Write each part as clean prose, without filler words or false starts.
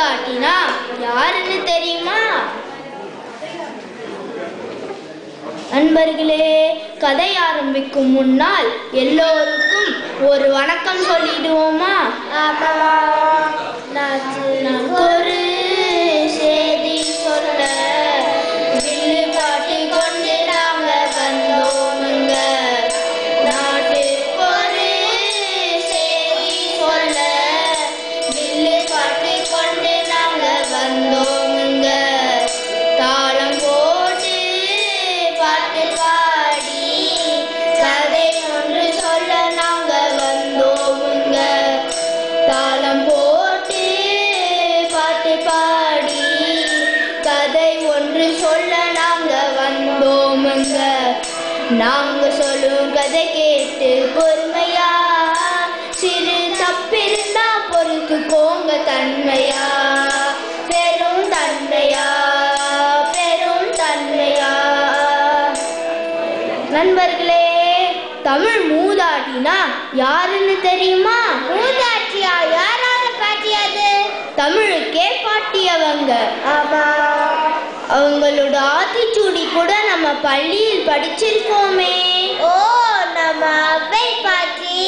மூதாட்டினா யாருன்னு தெரியுமா? நண்பர்களே, கதை ஆரம்பிக்கும் முன்னால் எல்லோருக்கும் ஒரு வணக்கம் சொல்லிடுவோமா? ஒரு செய்தி சொல்ல வில்லு பாட்டு கொண்டு நாங்க வந்தோமுங்க. நாட்டுக்கு ஒரு செய்தி சொல்ல வில்லு பாட்டு கொண்டு நாங்க வந்தோமுங்க. தாளம் போட்டு பாட்டு பாடி கதை ஒன்று சொல்ல நாங்க வந்தோமுங்க. தாளம் போட்டு பாட்டு பாடி கதை ஒன்று சொல்ல நாங்க வந்தோமுங்க. நாங்க சொல்லும் கதை கேட்டு பொறுமையா, சிறு தப்பிருந்தா பொறுத்துக்கோங்க தன்மையா, பெரும் தன்மையா, பெரும் தன்மையா. நண்பர்களே, தமிழ் மூதாட்டினா யாருன்னு தெரியுமா? மூதாட்டியா? யாரால பாட்டியாது? தமிழுக்கே பாட்டியவங்க. அவங்களோட ஆத்திச்சூடி கூட நம்ம பள்ளியில் படிச்சிருக்கோமே. ஓ, நம்ம அவ்வை பாட்டி.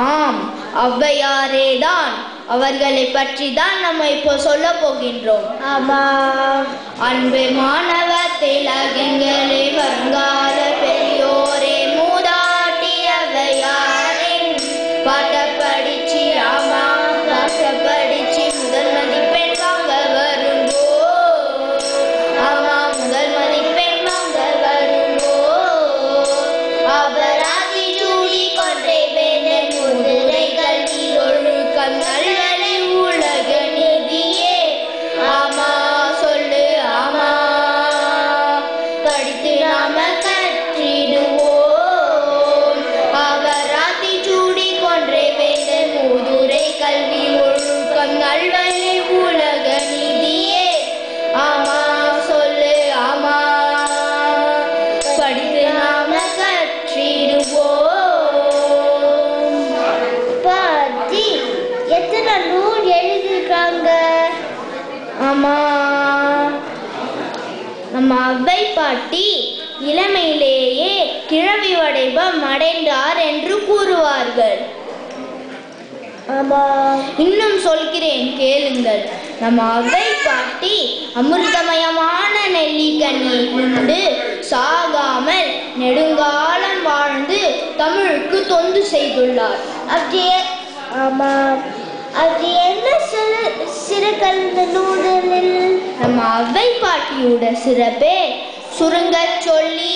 ஆம், ஔவையாரே தான். அவர்களை பற்றி தான் நம்ம இப்போ சொல்ல போகின்றோம். அன்பு மாணவ திலகங்களே, வருங்கால பெரியோரே, மூதாட்டி ஔவையாரின் பாட்ட படிச்சு ஆமா கஷ்டப்படிச்சு முதல் மதிப்பெண் வாங்க வருங்கோ. ஆமா, முதல் மதிப்பெண் வாங்க வருங்கோ. அவராதி ஜூடி கொன்றை வேந்தன் முதுரை கல்வி ஒழுக்கம் நல்வழி உலக நிதியே. ஆமா சொல்லு ஆமா, படித்து நாம கற்றிடுவோம். அவராதி ஜூடி கொன்றை வேந்தன் முதுரை கல்வி ஒழுக்கம் நல்வழி உலக நிதியே. ஆமா சொல்லு ஆமா, படித்து நாம கற்றிடுவோம். பாட்டி, எத்தனை நூல் எழுதிருக்காங்க? ஆமா, நம்ம அவ்வை பாட்டி இளமையிலேயே கிழவி வடிவம் அடைந்தார் என்று கூறுவார்கள். இன்னும் சொல்கிறேன் கேளுங்கள். நம்ம அவ்வை பாட்டி அமிர்தமயமான நெல்லிக்கனியை உண்டு சாகாமல் நெடுங்காலம் வாழ்ந்து தமிழுக்கு தொண்டு செய்துள்ளார். அது என்ன சிறகந்த நூலில்? நம்ம அவ்வை பாட்டியோட சிறப்பே சுருங்க சொல்லி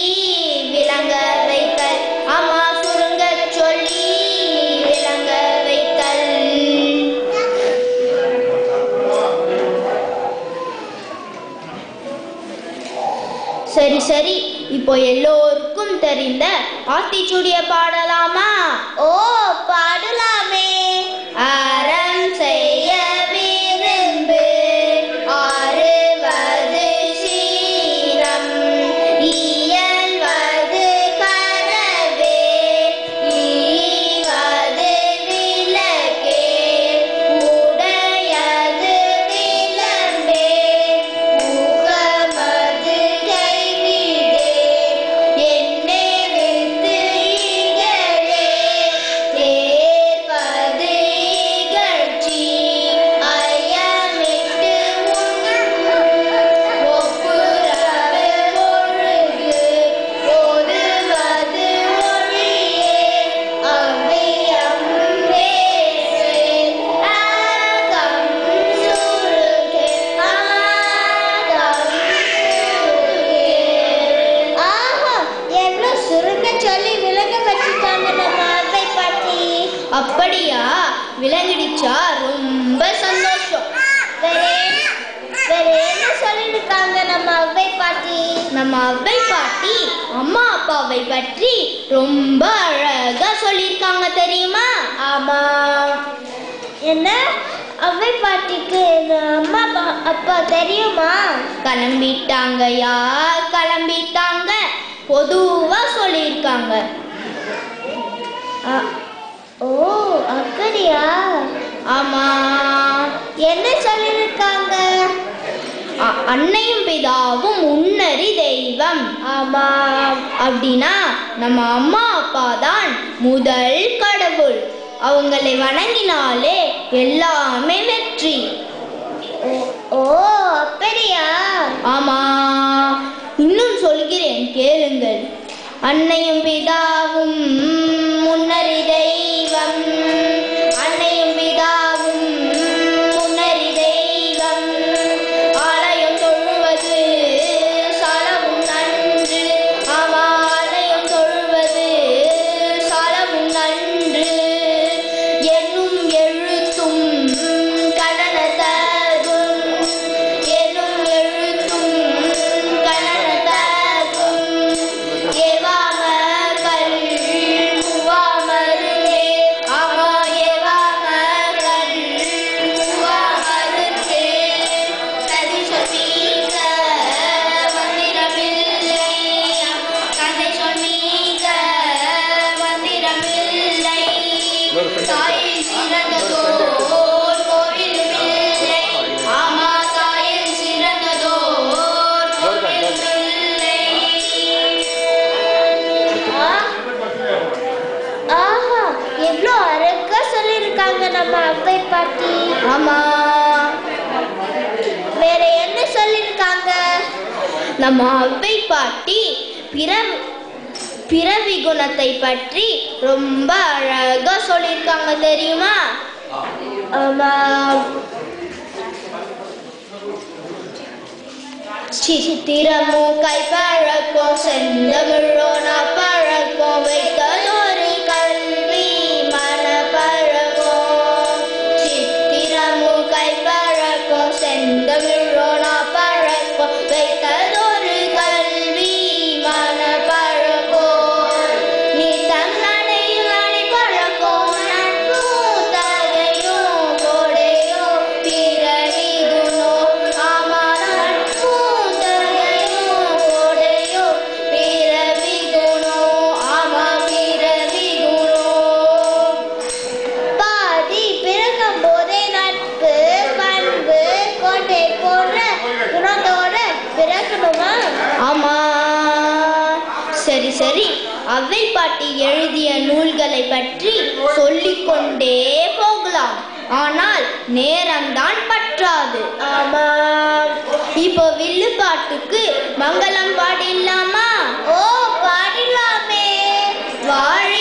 விளங்க வைத்தல். ஆமா, சுருங்க சொல்லி விளங்க வைத்தல். சரி சரி, இப்போ எல்லோருக்கும் தெரிந்த ஆத்திச்சூடிய பாடலாமா? ஓ, பாடலாமே. அறம் செய்ய விரும்பு ஆறுவது சீரம், இயல்வது கரவே, ஈவது விளக்கே, உடையது விளம்பே, முகமது கைவிடே, என்னே வித்து இகழே, தேர்வது இகழ்ச்சி, ஐயமிட்டு ஒப்புரவு ஒழுகு, ஓதுவது ஒழியே, அவ்வியம் பேசேன் ஆகம் சுருகே, ஆகம் சுருகே. ஆஹா, எவ்வளோ சுருங்க சொல்லி விளங்க வச்சுட்டாங்க நம்ம அவ்வை பாட்டி. அப்படியா? விளங்கிடுச்சா? ரொம்ப சந்தோஷம். வேற என்ன சொல்லிருக்காங்க நம்ம அவ்வை பாட்டி? நம்ம அவ்வை பாட்டி அம்மா அப்பாவை பற்றி ரொம்ப அழகா சொல்லியிருக்காங்க தெரியுமா? ஆமா. என்ன, அவ்வை பாட்டிக்கு அம்மா அப்பா தெரியுமா? கிளம்பிட்டாங்கயா, கிளம்பிட்டாங்க. பொதுவா சொல்லியிருக்காங்க. ஓ, அப்படியா? ஆமா. என்ன சொல்லிருக்காங்க? அன்னையும் பிதாவும் முன்னறி தெய்வம். ஆமாம். அப்படின்னா நம்ம அம்மா அப்பா தான் முதல் கடவுள். அவங்களை வணங்கினாலே எல்லாமே வெற்றி. ஓ அப்படியா? ஆமா, இன்னும் சொல்கிறேன் கேளுங்கள். அன்னையும் பிதாவும் முன்னறி தெய்வம், அன்னையும் பிதாவும் முன்னறி தெய்வம், ஆலயம் தொழுவது சாலவும் நன்று. ஆமா, ஆலயம் தொழுவது சாலவும் நன்று. என்னும் எழுத்தும் கணனதகும், என்னும் எழுத்தும் கணனதகும். ஏவாம கல் மூவாமருதே. ஆமா, ஏவாம கல் மூவாமருதே. கதை சொல்மீக மந்திரமில்லை, கதை சொல்மீக மந்திரமில்லை. தாயில் சிறந்ததோர் கோவிலுமில்லை. ஆமா, தாயில் சிறந்ததோர் கோவிலுமில்லை. ஆஹா, எவ்வளோ அழகா சொல்லியிருக்காங்க நம்ம அவ்வை பாட்டி. ஆமா, வேற என்ன சொல்லியிருக்காங்க? நம்ம அவ்வை பாட்டி பிறவி குணத்தை பற்றி ரொம்ப அழகா சொல்லியிருக்காங்க தெரியுமா? ஆமா, சித்திரமும் கைப்பழக்கம் செந்தமிழோன பழக்கம் வைத்ததொரு கல்வி மனப்பழக்கம். சித்திரமும் கைப்பழக்கம் செந்தமிழோன பழக்கம் வைத்ததொரு கல்வி மனப்பழக்கம். நீ தன்னடையும் அடைப்பழக்கம் நட்பும் தகையும் கொடையும் பிறவி குணம். ஆமா, நட்பும் தகையும் கொடையும் பிறவி குணம். ஆமா, பிறவி குணம். பாதி பிறக்கும் போதே நட்பு பண்பு கொடை போன்ற குணத்தோட பிறக்கணுமா? ஆமா, சரி சரி. அவ்வை பாட்டி எழுதிய நூல்களை பற்றி சொல்லிக்கொண்டே போகலாம், ஆனால் நேரம்தான் பற்றாது. ஆமா, இப்போ வில்லு பாட்டுக்கு மங்களம் பாடிடலாமா? ஓ, பாடிடலாமே. வாழ